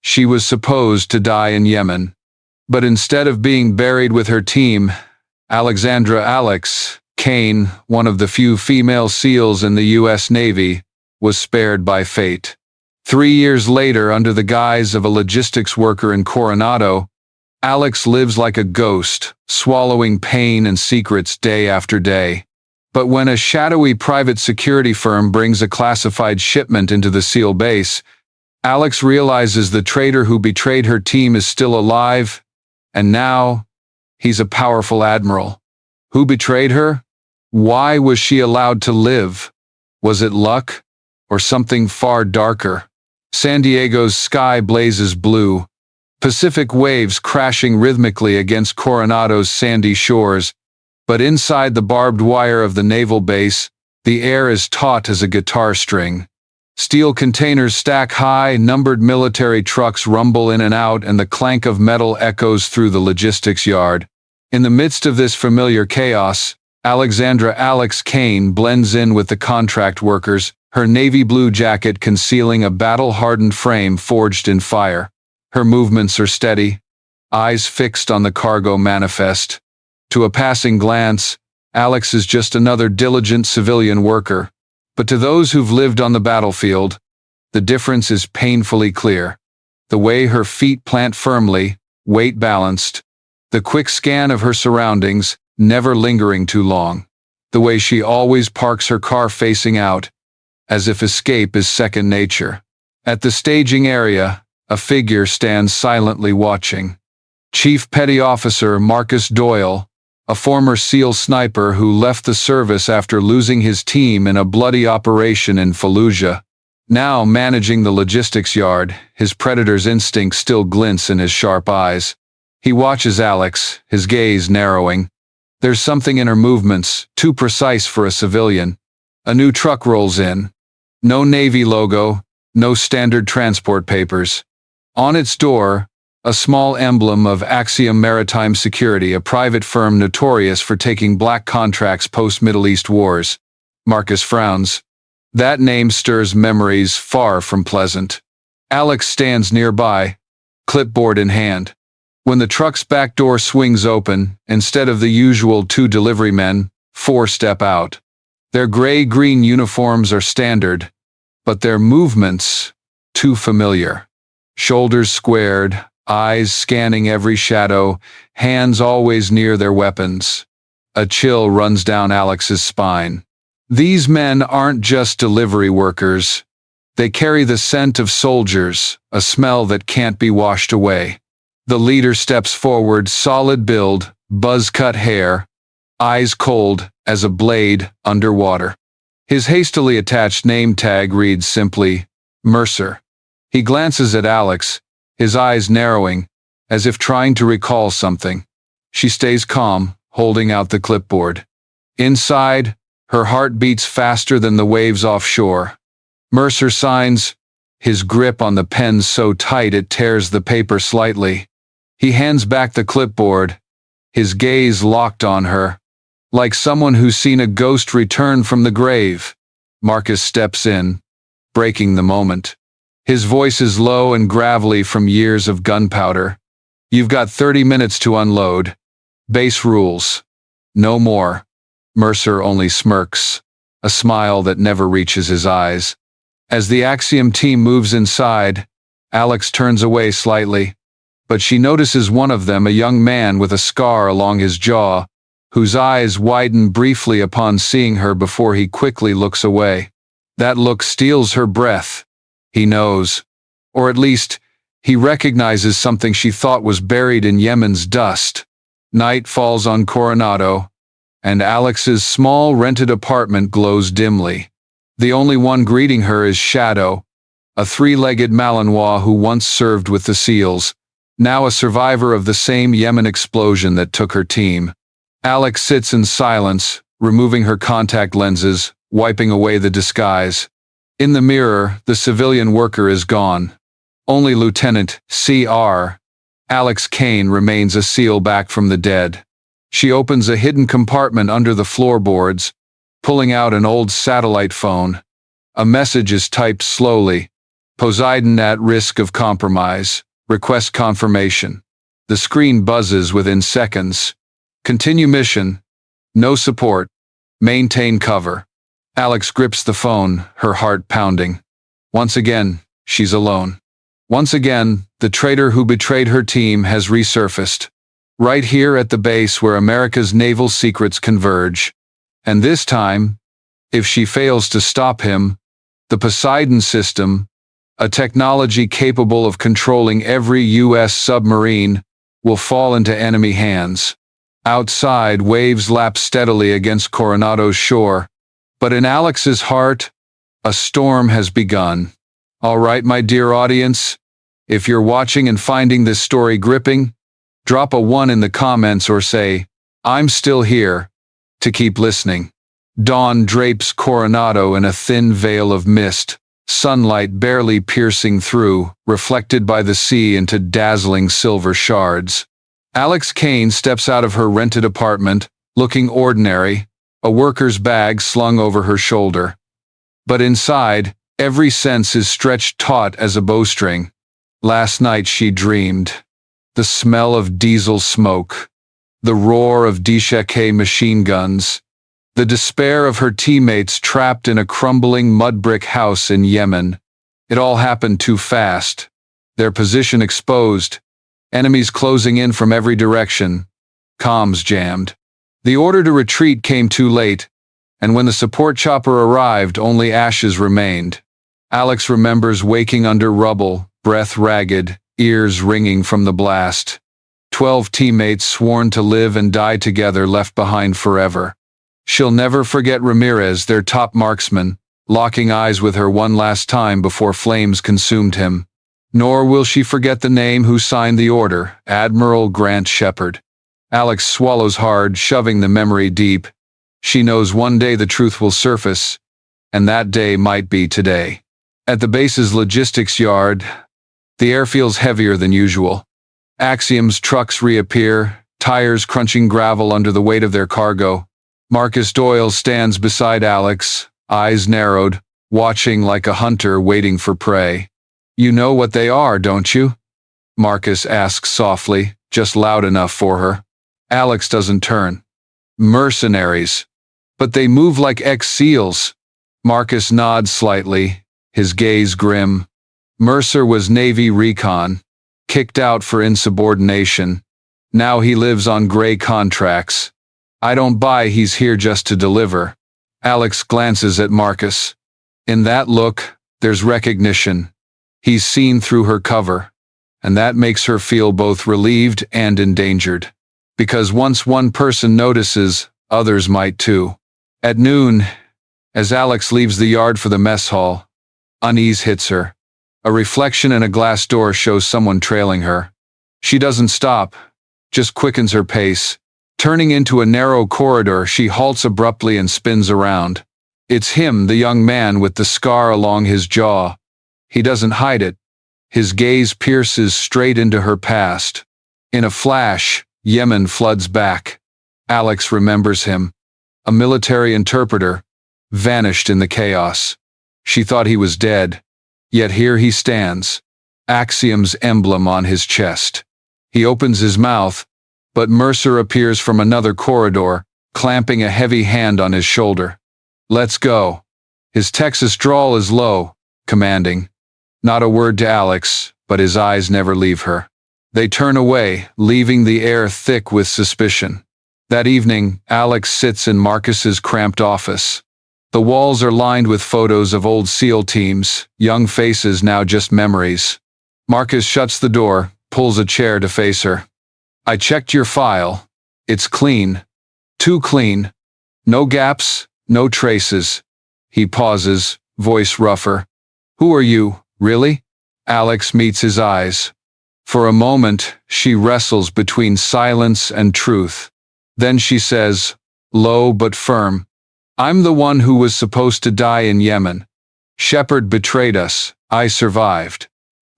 She was supposed to die in Yemen. But instead of being buried with her team, Alexandra Alex Kane, one of the few female SEALs in the U.S. Navy, was spared by fate. 3 years later, under the guise of a logistics worker in Coronado, Alex lives like a ghost, swallowing pain and secrets day after day. But when a shadowy private security firm brings a classified shipment into the SEAL base, Alex realizes the traitor who betrayed her team is still alive, and now he's a powerful admiral. Who betrayed her? Why was she allowed to live? Was it luck, or something far darker? San Diego's sky blazes blue, Pacific waves crashing rhythmically against Coronado's sandy shores, but inside the barbed wire of the naval base, the air is taut as a guitar string. Steel containers stack high, numbered military trucks rumble in and out, and the clank of metal echoes through the logistics yard. In the midst of this familiar chaos, Alexandra Alex Kane blends in with the contract workers, her navy blue jacket concealing a battle-hardened frame forged in fire. Her movements are steady, eyes fixed on the cargo manifest. To a passing glance, Alex is just another diligent civilian worker. But to those who've lived on the battlefield, the difference is painfully clear. The way her feet plant firmly, weight balanced. The quick scan of her surroundings, never lingering too long. The way she always parks her car facing out, as if escape is second nature. At the staging area, a figure stands silently watching. Chief Petty Officer Marcus Doyle, a former SEAL sniper who left the service after losing his team in a bloody operation in Fallujah. Now managing the logistics yard, his predator's instinct still glints in his sharp eyes. He watches Alex, his gaze narrowing. There's something in her movements, too precise for a civilian. A new truck rolls in. No Navy logo, no standard transport papers. On its door, a small emblem of Axiom Maritime Security, a private firm notorious for taking black contracts post-Middle East wars. Marcus frowns. That name stirs memories far from pleasant. Alex stands nearby, clipboard in hand. When the truck's back door swings open, instead of the usual 2 delivery men, 4 step out. Their gray-green uniforms are standard, but their movements, too familiar. Shoulders squared, eyes scanning every shadow, hands always near their weapons. A chill runs down Alex's spine. These men aren't just delivery workers. They carry the scent of soldiers, a smell that can't be washed away. The leader steps forward, solid build, buzz-cut hair, eyes cold as a blade underwater. His hastily attached name tag reads simply, Mercer. He glances at Alex, his eyes narrowing, as if trying to recall something. She stays calm, holding out the clipboard. Inside, her heart beats faster than the waves offshore. Mercer signs, his grip on the pen so tight it tears the paper slightly. He hands back the clipboard, his gaze locked on her, like someone who's seen a ghost return from the grave. Marcus steps in, breaking the moment. His voice is low and gravelly from years of gunpowder. You've got 30 minutes to unload. Base rules. No more. Mercer only smirks, a smile that never reaches his eyes. As the Axiom team moves inside, Alex turns away slightly, but she notices one of them, a young man with a scar along his jaw, whose eyes widen briefly upon seeing her before he quickly looks away. That look steals her breath. He knows, or at least, he recognizes something she thought was buried in Yemen's dust. Night falls on Coronado, and Alex's small rented apartment glows dimly. The only one greeting her is Shadow, a 3-legged Malinois who once served with the SEALs, now a survivor of the same Yemen explosion that took her team. Alex sits in silence, removing her contact lenses, wiping away the disguise. In the mirror, the civilian worker is gone. Only Lieutenant C.R. Alex Kane remains a SEAL back from the dead. She opens a hidden compartment under the floorboards, pulling out an old satellite phone. A message is typed slowly, Poseidon at risk of compromise. Request confirmation. The screen buzzes within seconds. Continue mission. No support. Maintain cover. Alex grips the phone, her heart pounding. Once again, she's alone. Once again, the traitor who betrayed her team has resurfaced. Right here at the base where America's naval secrets converge. And this time, if she fails to stop him, the Poseidon system, a technology capable of controlling every U.S. submarine, will fall into enemy hands. Outside, waves lap steadily against Coronado's shore. But in Alex's heart, a storm has begun. All right, my dear audience, if you're watching and finding this story gripping, drop a 1 in the comments or say, "I'm still here," to keep listening. Dawn drapes Coronado in a thin veil of mist, sunlight barely piercing through, reflected by the sea into dazzling silver shards. Alex Kane steps out of her rented apartment, looking ordinary, a worker's bag slung over her shoulder. But inside, every sense is stretched taut as a bowstring. Last night she dreamed. The smell of diesel smoke, the roar of unshakable machine guns, the despair of her teammates trapped in a crumbling mud brick house in Yemen. It all happened too fast. Their position exposed, enemies closing in from every direction, comms jammed. The order to retreat came too late, and when the support chopper arrived, only ashes remained. Alex remembers waking under rubble, breath ragged, ears ringing from the blast. 12 teammates sworn to live and die together, left behind forever. She'll never forget Ramirez, their top marksman, locking eyes with her one last time before flames consumed him. Nor will she forget the name who signed the order, Admiral Grant Shepard. Alex swallows hard, shoving the memory deep. She knows one day the truth will surface, and that day might be today. At the base's logistics yard, the air feels heavier than usual. Axiom's trucks reappear, tires crunching gravel under the weight of their cargo. Marcus Doyle stands beside Alex, eyes narrowed, watching like a hunter waiting for prey. "You know what they are, don't you?" Marcus asks softly, just loud enough for her. Alex doesn't turn. "Mercenaries. But they move like ex-SEALs." Marcus nods slightly, his gaze grim. Mercer was Navy recon, kicked out for insubordination. Now he lives on gray contracts. "I don't buy he's here just to deliver." Alex glances at Marcus. In that look, there's recognition. He's seen through her cover, and that makes her feel both relieved and endangered. Because once one person notices, others might too. At noon, as Alex leaves the yard for the mess hall, unease hits her. A reflection in a glass door shows someone trailing her. She doesn't stop, just quickens her pace. Turning into a narrow corridor, she halts abruptly and spins around. It's him, the young man with the scar along his jaw. He doesn't hide it. His gaze pierces straight into her past. In a flash, Yemen floods back. Alex remembers him. A military interpreter, vanished in the chaos. She thought he was dead. Yet here he stands, Axiom's emblem on his chest. He opens his mouth, but Mercer appears from another corridor, clamping a heavy hand on his shoulder. "Let's go." His Texas drawl is low, commanding. Not a word to Alex, but his eyes never leave her. They turn away, leaving the air thick with suspicion. That evening, Alex sits in Marcus's cramped office. The walls are lined with photos of old SEAL teams, young faces now just memories. Marcus shuts the door, pulls a chair to face her. "I checked your file. It's clean. Too clean. No gaps, no traces." He pauses, voice rougher. "Who are you, really?" Alex meets his eyes. For a moment, she wrestles between silence and truth. Then she says, low but firm, "I'm the one who was supposed to die in Yemen. Shepard betrayed us. I survived."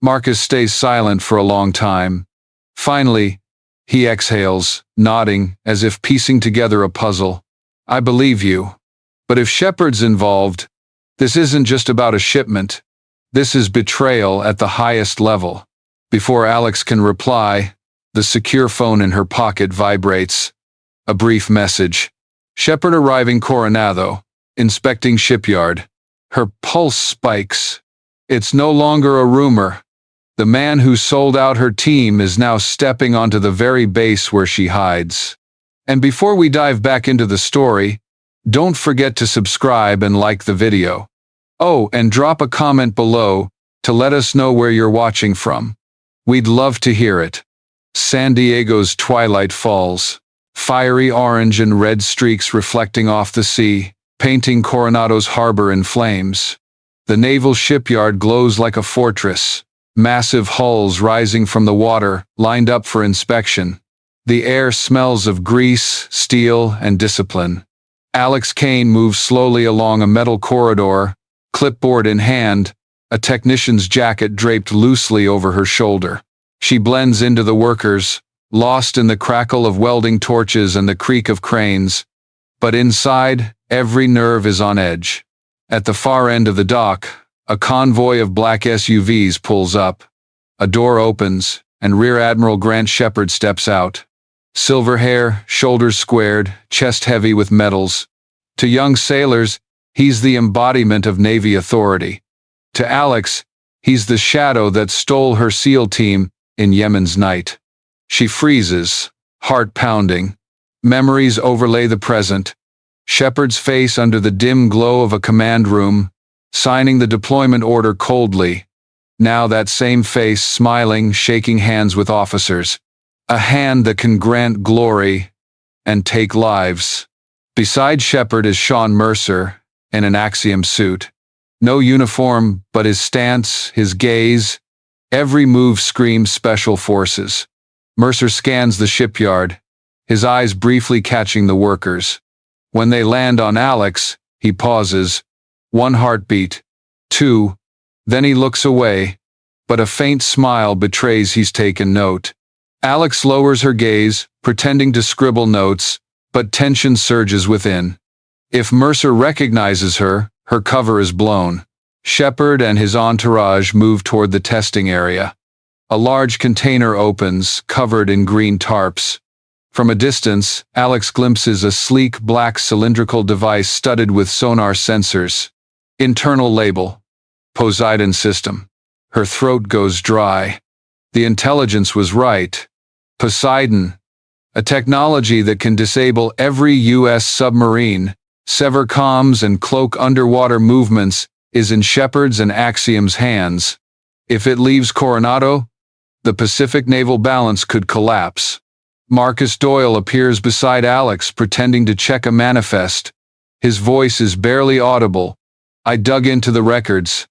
Marcus stays silent for a long time. Finally, he exhales, nodding, as if piecing together a puzzle. "I believe you. But if Shepard's involved, this isn't just about a shipment. This is betrayal at the highest level. Before Alex can reply, the secure phone in her pocket vibrates. A brief message. Shepard arriving Coronado, inspecting shipyard. Her pulse spikes. It's no longer a rumor. The man who sold out her team is now stepping onto the very base where she hides. And before we dive back into the story, don't forget to subscribe and like the video. Oh, and drop a comment below to let us know where you're watching from. We'd love to hear it. San Diego's twilight falls. Fiery orange and red streaks reflecting off the sea, painting Coronado's harbor in flames. The naval shipyard glows like a fortress. Massive hulls rising from the water, lined up for inspection. The air smells of grease, steel, and discipline. Alex Kane moves slowly along a metal corridor, clipboard in hand, a technician's jacket draped loosely over her shoulder. She blends into the workers, lost in the crackle of welding torches and the creak of cranes. But inside, every nerve is on edge. At the far end of the dock, a convoy of black SUVs pulls up. A door opens, and Rear Admiral Grant Shepard steps out. Silver hair, shoulders squared, chest heavy with medals. To young sailors, he's the embodiment of Navy authority. To Alex, he's the shadow that stole her SEAL team in Yemen's night. She freezes, heart pounding. Memories overlay the present. Shepard's face under the dim glow of a command room, signing the deployment order coldly. Now that same face smiling, shaking hands with officers. A hand that can grant glory and take lives. Beside Shepard is Sean Mercer, in an Axiom suit. No uniform, but his stance, his gaze, every move screams special forces. Mercer scans the shipyard, his eyes briefly catching the workers. When they land on Alex, he pauses. One heartbeat, two, then he looks away, but a faint smile betrays he's taken note. Alex lowers her gaze, pretending to scribble notes, but tension surges within. If Mercer recognizes her, her cover is blown. Shepard and his entourage move toward the testing area. A large container opens, covered in green tarps. From a distance, Alex glimpses a sleek black cylindrical device studded with sonar sensors. Internal label. Poseidon system. Her throat goes dry. The intelligence was right. Poseidon. A technology that can disable every U.S. submarine, sever comms and cloak underwater movements, is in Shepard's and Axiom's hands. If it leaves Coronado, the Pacific naval balance could collapse. Marcus Doyle appears beside Alex, pretending to check a manifest. His voice is barely audible. I dug into the records.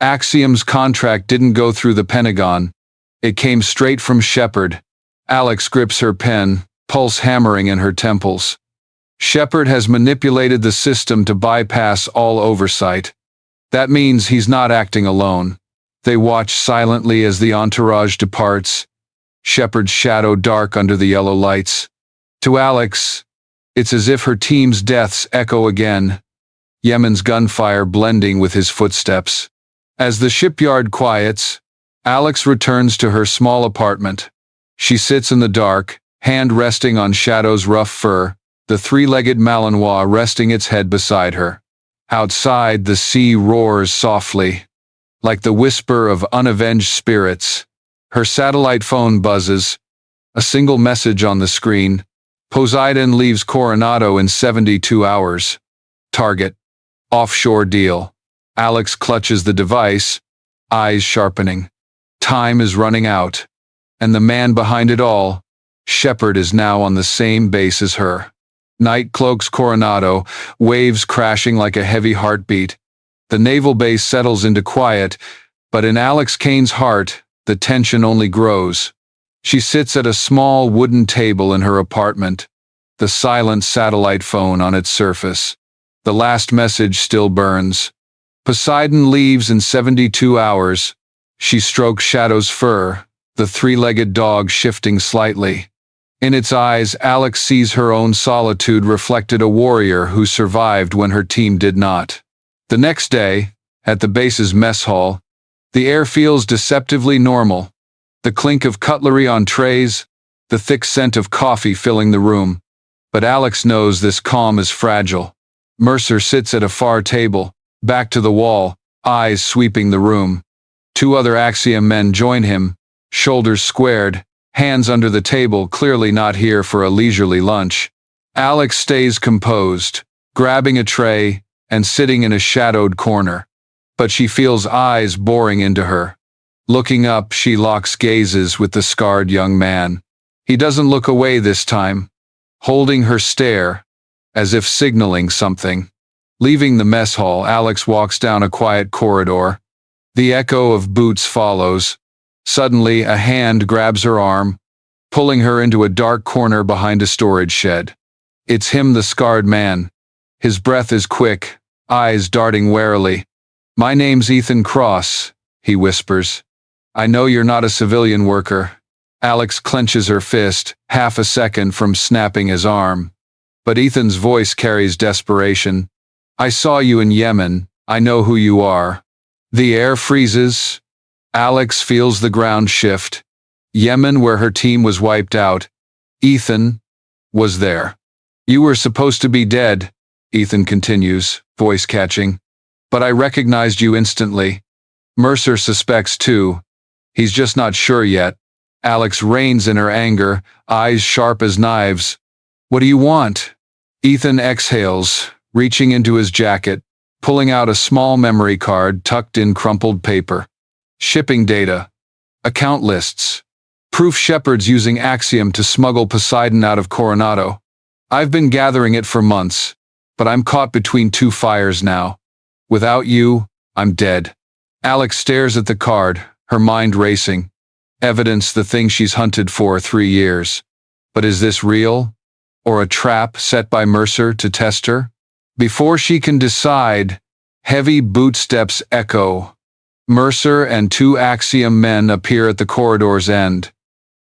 Axiom's contract didn't go through the Pentagon. It came straight from Shepard. Alex grips her pen, pulse hammering in her temples. Shepard has manipulated the system to bypass all oversight. That means he's not acting alone. They watch silently as the entourage departs. Shepard's shadow dark under the yellow lights. To Alex, it's as if her team's deaths echo again. Yemen's gunfire blending with his footsteps. As the shipyard quiets, Alex returns to her small apartment. She sits in the dark, hand resting on Shadow's rough fur, the three-legged Malinois resting its head beside her. Outside, the sea roars softly, like the whisper of unavenged spirits. Her satellite phone buzzes. A single message on the screen. Poseidon leaves Coronado in 72 hours. Target. Offshore deal. Alex clutches the device, eyes sharpening. Time is running out. And the man behind it all, Shepard, is now on the same base as her. Night cloaks Coronado, waves crashing like a heavy heartbeat. The naval base settles into quiet, but in Alex Kane's heart, the tension only grows. She sits at a small wooden table in her apartment, the silent satellite phone on its surface. The last message still burns. Poseidon leaves in 72 hours. She strokes Shadow's fur, the three-legged dog shifting slightly. In its eyes, Alex sees her own solitude reflected, a warrior who survived when her team did not. The next day, at the base's mess hall, The air feels deceptively normal. The clink of cutlery on trays, the thick scent of coffee filling the room. But Alex knows this calm is fragile. Mercer sits at a far table, back to the wall, eyes sweeping the room. Two other Axiom men join him, shoulders squared, hands under the table, clearly not here for a leisurely lunch. Alex stays composed, grabbing a tray and sitting in a shadowed corner. But she feels eyes boring into her. Looking up, she locks gazes with the scarred young man. He doesn't look away this time, holding her stare, as if signaling something. Leaving the mess hall, Alex walks down a quiet corridor. The echo of boots follows. Suddenly, a hand grabs her arm, pulling her into a dark corner behind a storage shed. It's him, the scarred man. His breath is quick, eyes darting warily. "My name's Ethan Cross," he whispers. "I know you're not a civilian worker." Alex clenches her fist, half a second from snapping his arm. But Ethan's voice carries desperation. "I saw you in Yemen. I know who you are." The air freezes. Alex feels the ground shift. Yemen, where her team was wiped out. Ethan was there. "You were supposed to be dead," Ethan continues, voice catching. "But I recognized you instantly." Mercer suspects too. He's just not sure yet. Alex reins in her anger, eyes sharp as knives. "What do you want?" Ethan exhales, reaching into his jacket, pulling out a small memory card tucked in crumpled paper. Shipping data. Account lists. Proof Shepard's using Axiom to smuggle Poseidon out of Coronado. I've been gathering it for months, but I'm caught between two fires now. Without you, I'm dead. Alex stares at the card, her mind racing. Evidence, the thing she's hunted for 3 years. But is this real? Or a trap set by Mercer to test her? Before she can decide, heavy bootsteps echo. Mercer and two Axiom men appear at the corridor's end.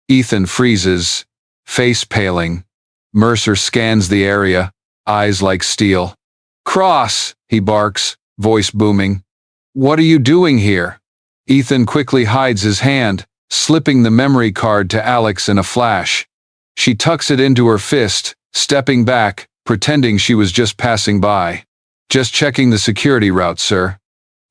Ethan freezes, face paling. Mercer scans the area, eyes like steel. "Cross," he barks, voice booming. "What are you doing here?" Ethan quickly hides his hand, slipping the memory card to Alex in a flash. She tucks it into her fist, stepping back, pretending she was just passing by. "Just checking the security route, sir,"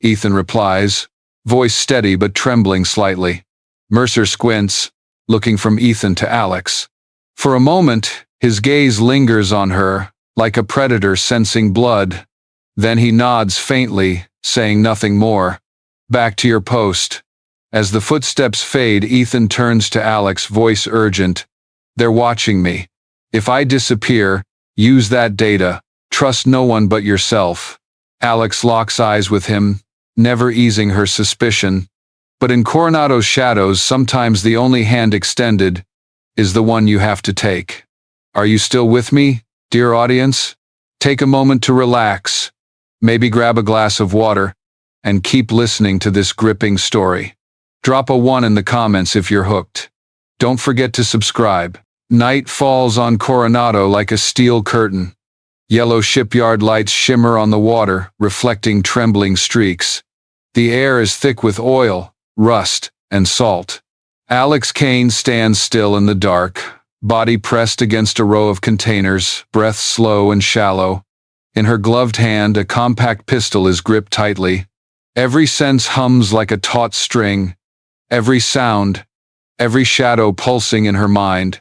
Ethan replies, voice steady but trembling slightly. Mercer squints, looking from Ethan to Alex. For a moment, his gaze lingers on her, like a predator sensing blood. Then he nods faintly, saying nothing more. "Back to your post." As the footsteps fade, Ethan turns to Alex, voice urgent. "They're watching me. If I disappear, use that data. Trust no one but yourself." Alex locks eyes with him, never easing her suspicion. But in Coronado's shadows, sometimes the only hand extended is the one you have to take. Are you still with me, dear audience? Take a moment to relax, maybe grab a glass of water, and keep listening to this gripping story. Drop a 1 in the comments if you're hooked. Don't forget to subscribe. Night falls on Coronado like a steel curtain. Yellow shipyard lights shimmer on the water, reflecting trembling streaks. The air is thick with oil, rust, and salt. Alex Kane stands still in the dark, body pressed against a row of containers, breath slow and shallow. In her gloved hand, a compact pistol is gripped tightly. Every sense hums like a taut string. Every sound, every shadow pulsing in her mind.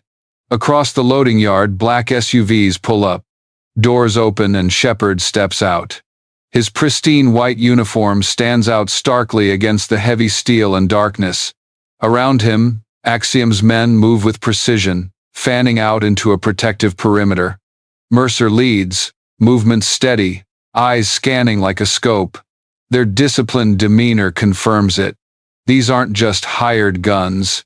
Across the loading yard, black SUVs pull up. Doors open and Shepard steps out. His pristine white uniform stands out starkly against the heavy steel and darkness. Around him, Axiom's men move with precision, fanning out into a protective perimeter. Mercer leads, movement steady, eyes scanning like a scope. Their disciplined demeanor confirms it. These aren't just hired guns.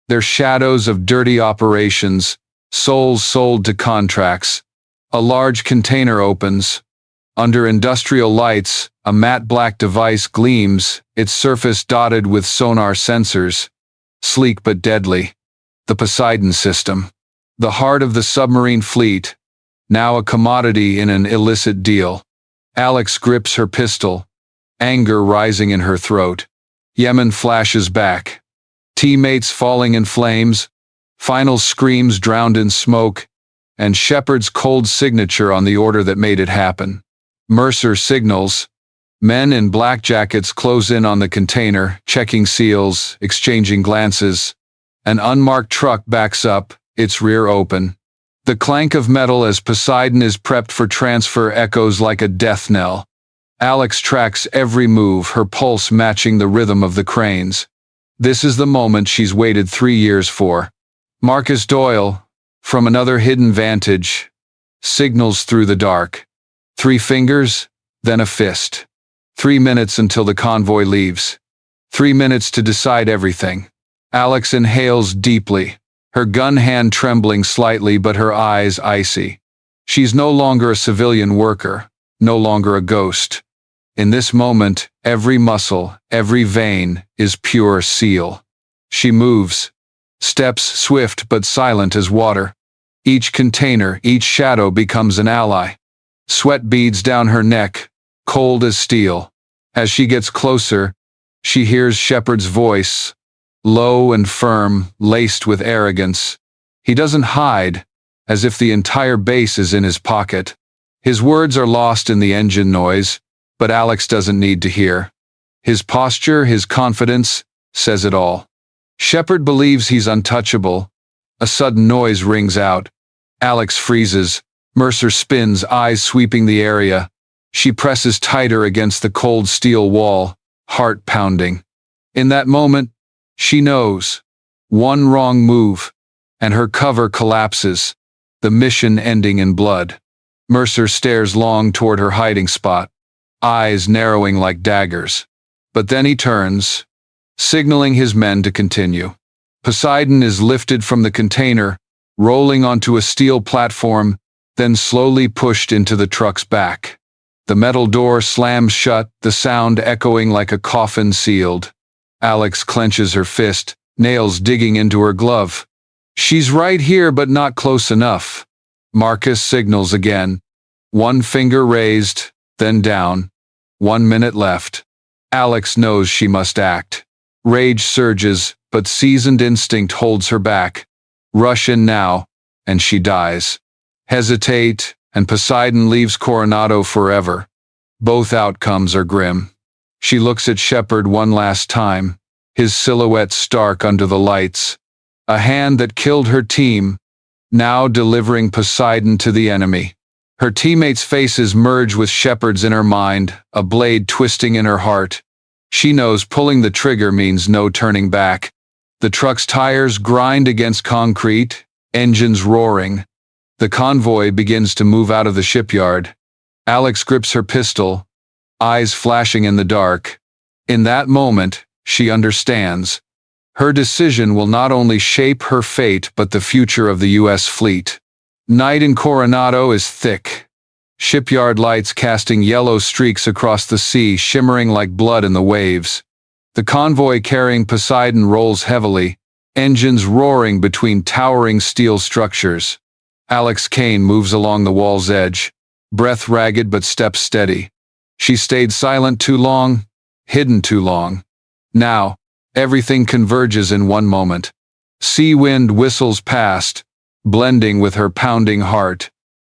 They're shadows of dirty operations, souls sold to contracts. A large container opens. Under industrial lights, a matte black device gleams, its surface dotted with sonar sensors. Sleek but deadly. The Poseidon system. The heart of the submarine fleet, now a commodity in an illicit deal. Alex grips her pistol, anger rising in her throat. Yemen flashes back. Teammates falling in flames, final screams drowned in smoke, and Shepard's cold signature on the order that made it happen. Mercer signals. Men in black jackets close in on the container, checking seals, exchanging glances. An unmarked truck backs up, its rear open. The clank of metal as Poseidon is prepped for transfer echoes like a death knell. Alex tracks every move, her pulse matching the rhythm of the cranes. This is the moment she's waited 3 years for. Marcus Doyle, from another hidden vantage, signals through the dark. 3 fingers, then a fist. 3 minutes until the convoy leaves. 3 minutes to decide everything. Alex inhales deeply, her gun hand trembling slightly but her eyes icy. She's no longer a civilian worker, no longer a ghost. In this moment, every muscle, every vein is pure steel. She moves, steps swift but silent as water. Each container, each shadow becomes an ally. Sweat beads down her neck, cold as steel. As she gets closer, she hears Shepard's voice, low and firm, laced with arrogance. He doesn't hide, as if the entire base is in his pocket. His words are lost in the engine noise, but Alex doesn't need to hear. His posture, his confidence, says it all. Shepard believes he's untouchable. A sudden noise rings out. Alex freezes. Mercer spins, eyes sweeping the area. She presses tighter against the cold steel wall, heart pounding. In that moment, she knows. One wrong move, and her cover collapses, the mission ending in blood. Mercer stares long toward her hiding spot, eyes narrowing like daggers. But then he turns, signaling his men to continue. Poseidon is lifted from the container, rolling onto a steel platform, then slowly pushed into the truck's back. The metal door slams shut, the sound echoing like a coffin sealed. Alex clenches her fist, nails digging into her glove. She's right here, but not close enough. Marcus signals again. 1 finger raised, then down. 1 minute left. Alex knows she must act. Rage surges, but seasoned instinct holds her back. Rush in now, and she dies. Hesitate, and Poseidon leaves Coronado forever. Both outcomes are grim. She looks at Shepard one last time, his silhouette stark under the lights. A hand that killed her team, now delivering Poseidon to the enemy. Her teammates' faces merge with Shepard's in her mind, a blade twisting in her heart. She knows pulling the trigger means no turning back. The truck's tires grind against concrete, engines roaring. The convoy begins to move out of the shipyard. Alex grips her pistol, eyes flashing in the dark. In that moment, she understands. Her decision will not only shape her fate but the future of the U.S. fleet. Night in Coronado is thick. Shipyard lights casting yellow streaks across the sea, shimmering like blood in the waves. The convoy carrying Poseidon rolls heavily, engines roaring between towering steel structures. Alex Kane moves along the wall's edge, breath ragged but steps steady. She stayed silent too long, hidden too long. Now, everything converges in one moment. Sea wind whistles past, blending with her pounding heart.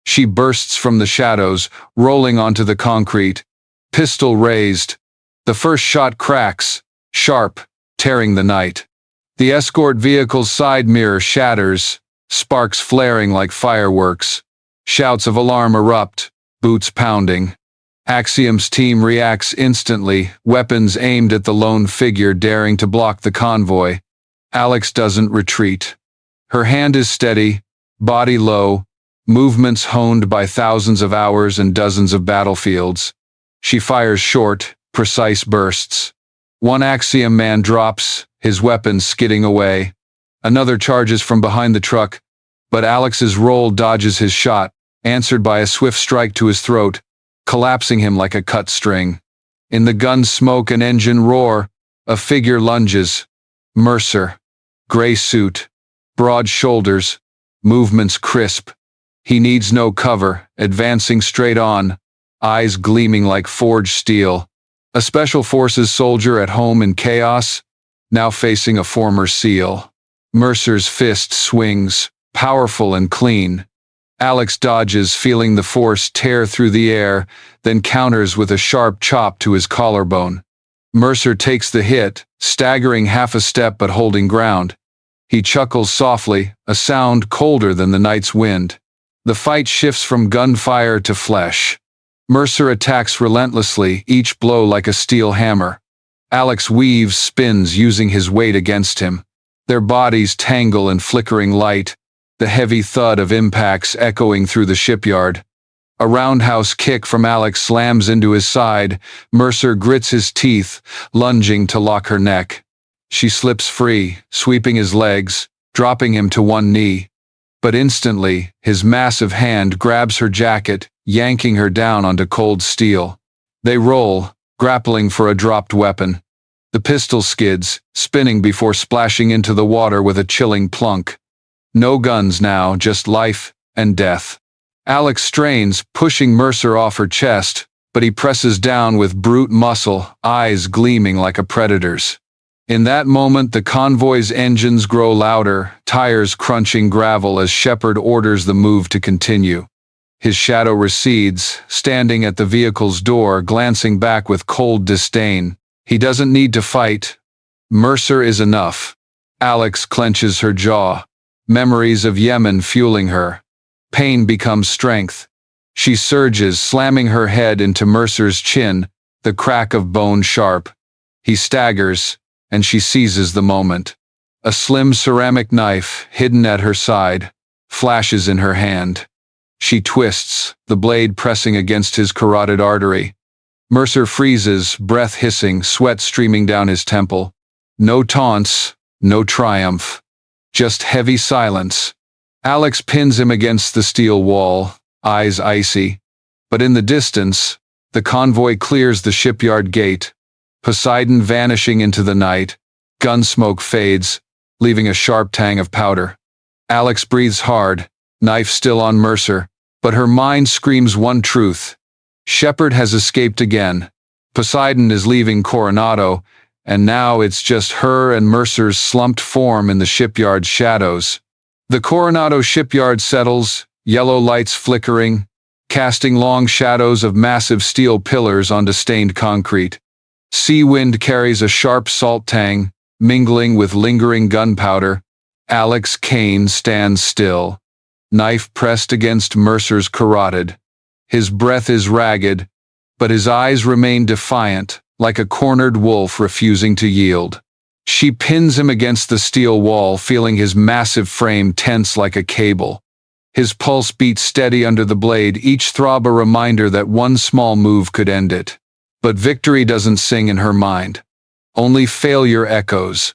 She bursts from the shadows, rolling onto the concrete, pistol raised. The first shot cracks, sharp, tearing the night. The escort vehicle's side mirror shatters, sparks flaring like fireworks. Shouts of alarm erupt, boots pounding. Axiom's team reacts instantly, weapons aimed at the lone figure daring to block the convoy. Alex doesn't retreat. Her hand is steady, body low, movements honed by thousands of hours and dozens of battlefields. She fires short, precise bursts. One Axiom man drops, his weapon skidding away. Another charges from behind the truck, but Alex's roll dodges his shot, answered by a swift strike to his throat, collapsing him like a cut string. In the gun's smoke and engine roar, a figure lunges. Mercer. Gray suit, broad shoulders, movements crisp. He needs no cover, advancing straight on, eyes gleaming like forged steel. A special forces soldier at home in chaos, now facing a former SEAL. Mercer's fist swings, powerful and clean. Alex dodges, feeling the force tear through the air, then counters with a sharp chop to his collarbone. Mercer takes the hit, staggering half a step but holding ground. He chuckles softly, a sound colder than the night's wind. The fight shifts from gunfire to flesh. Mercer attacks relentlessly, each blow like a steel hammer. Alex weaves, spins, using his weight against him. Their bodies tangle in flickering light, the heavy thud of impacts echoing through the shipyard. A roundhouse kick from Alex slams into his side. Mercer grits his teeth, lunging to lock her neck. She slips free, sweeping his legs, dropping him to one knee. But instantly, his massive hand grabs her jacket, yanking her down onto cold steel. They roll, grappling for a dropped weapon. The pistol skids, spinning before splashing into the water with a chilling plunk. No guns now, just life and death. Alex strains, pushing Mercer off her chest, but he presses down with brute muscle, eyes gleaming like a predator's. In that moment, the convoy's engines grow louder, tires crunching gravel as Shepard orders the move to continue. His shadow recedes, standing at the vehicle's door, glancing back with cold disdain. He doesn't need to fight. Mercer is enough. Alex clenches her jaw, memories of Yemen fueling her. Pain becomes strength. She surges, slamming her head into Mercer's chin, the crack of bone sharp. He staggers, and she seizes the moment. A slim ceramic knife, hidden at her side, flashes in her hand. She twists, the blade pressing against his carotid artery. Mercer freezes, breath hissing, sweat streaming down his temple. No taunts, no triumph. Just heavy silence. Alex pins him against the steel wall, eyes icy. But in the distance, the convoy clears the shipyard gate. Poseidon vanishing into the night. Gun smoke fades, leaving a sharp tang of powder. Alex breathes hard, knife still on Mercer, but her mind screams one truth. Shepard has escaped again. Poseidon is leaving Coronado, and now it's just her and Mercer's slumped form in the shipyard's shadows. The Coronado shipyard settles, yellow lights flickering, casting long shadows of massive steel pillars onto stained concrete. Sea wind carries a sharp salt tang, mingling with lingering gunpowder. Alex Kane stands still, knife pressed against Mercer's carotid. His breath is ragged, but his eyes remain defiant, like a cornered wolf refusing to yield. She pins him against the steel wall, feeling his massive frame tense like a cable. His pulse beats steady under the blade, each throb a reminder that one small move could end it. But victory doesn't sing in her mind. Only failure echoes.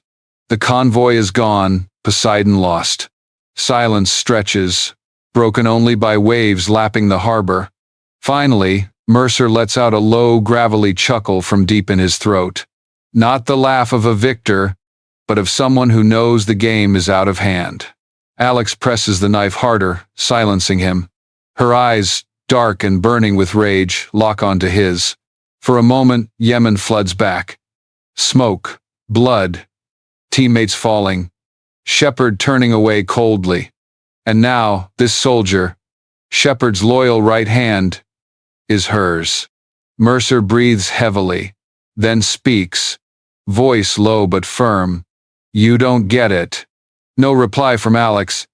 The convoy is gone, Poseidon lost. Silence stretches, broken only by waves lapping the harbor. Finally, Mercer lets out a low, gravelly chuckle from deep in his throat. Not the laugh of a victor, but of someone who knows the game is out of hand. Alex presses the knife harder, silencing him. Her eyes, dark and burning with rage, lock onto his. For a moment, Yemen floods back. Smoke, blood, teammates falling, Shepard turning away coldly. And now, this soldier, Shepard's loyal right hand, is hers. Mercer breathes heavily, then speaks, voice low but firm. You don't get it. No reply from Alex.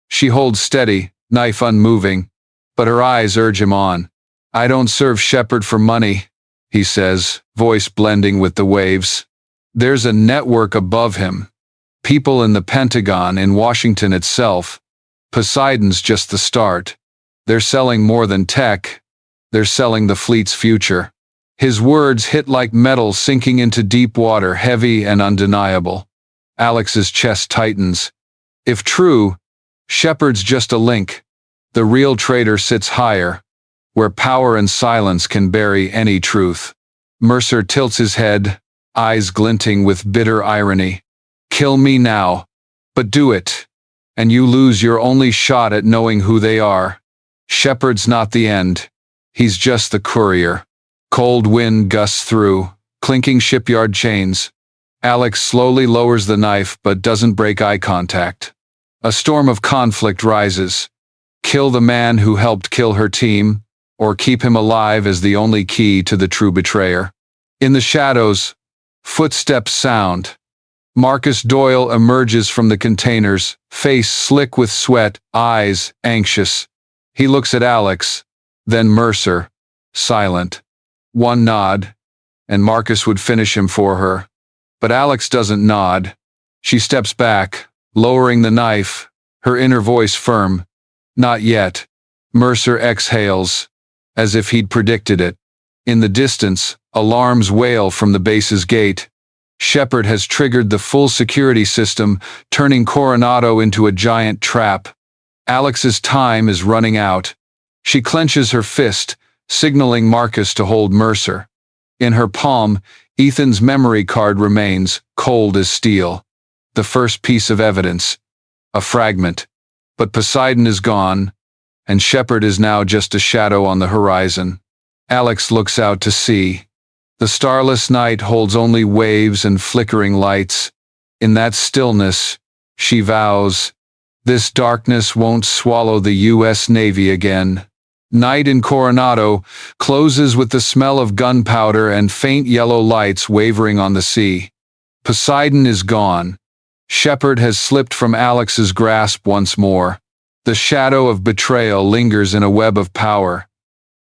She holds steady, knife unmoving, but her eyes urge him on. I don't serve Shepard for money, he says, voice blending with the waves. There's a network above him. People in the Pentagon, in Washington itself. Poseidon's just the start. They're selling more than tech. They're selling the fleet's future. His words hit like metal sinking into deep water, heavy and undeniable. Alex's chest tightens. If true, Shepard's just a link. The real traitor sits higher, where power and silence can bury any truth. Mercer tilts his head, eyes glinting with bitter irony. Kill me now, but do it, and you lose your only shot at knowing who they are. Shepard's not the end. He's just the courier. Cold wind gusts through, clinking shipyard chains. Alex slowly lowers the knife but doesn't break eye contact. A storm of conflict rises. Kill the man who helped kill her team, or keep him alive as the only key to the true betrayer. In the shadows, footsteps sound. Marcus Doyle emerges from the containers, face slick with sweat, eyes anxious. He looks at Alex, then Mercer, silent. One nod, and Marcus would finish him for her. But Alex doesn't nod. She steps back, lowering the knife, her inner voice firm. Not yet. Mercer exhales, as if he'd predicted it. In the distance, alarms wail from the base's gate. Shepard has triggered the full security system, turning Coronado into a giant trap. Alex's time is running out. She clenches her fist, signaling Marcus to hold Mercer. In her palm, Ethan's memory card remains, cold as steel. The first piece of evidence. A fragment. But Poseidon is gone, and Shepard is now just a shadow on the horizon. Alex looks out to sea. The starless night holds only waves and flickering lights. In that stillness, she vows, this darkness won't swallow the U.S. Navy again. Night in Coronado closes with the smell of gunpowder and faint yellow lights wavering on the sea. Poseidon is gone. Shepard has slipped from Alex's grasp once more. The shadow of betrayal lingers in a web of power,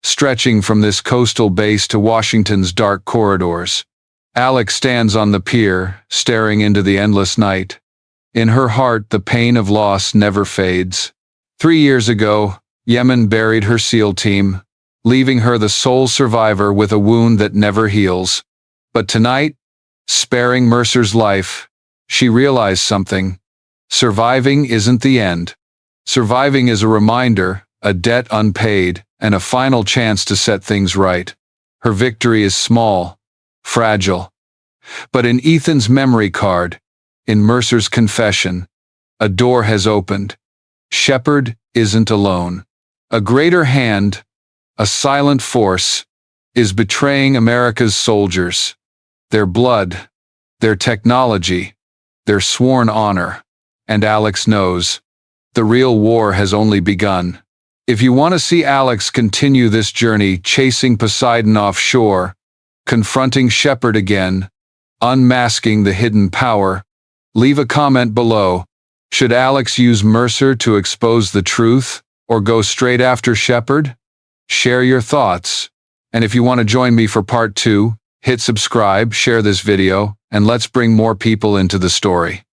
stretching from this coastal base to Washington's dark corridors. Alex stands on the pier, staring into the endless night. In her heart, the pain of loss never fades. 3 years ago, Yemen buried her SEAL team, leaving her the sole survivor with a wound that never heals. But tonight, sparing Mercer's life, she realized something. Surviving isn't the end. Surviving is a reminder, a debt unpaid, and a final chance to set things right. Her victory is small, fragile. But in Ethan's memory card, in Mercer's confession, a door has opened. Shepard isn't alone. A greater hand, a silent force, is betraying America's soldiers. Their blood, their technology, their sworn honor. And Alex knows, the real war has only begun. If you want to see Alex continue this journey, chasing Poseidon offshore, confronting Shepard again, unmasking the hidden power, leave a comment below. Should Alex use Mercer to expose the truth, or go straight after Shepard? Share your thoughts. And if you want to join me for part 2, hit subscribe, share this video, and let's bring more people into the story.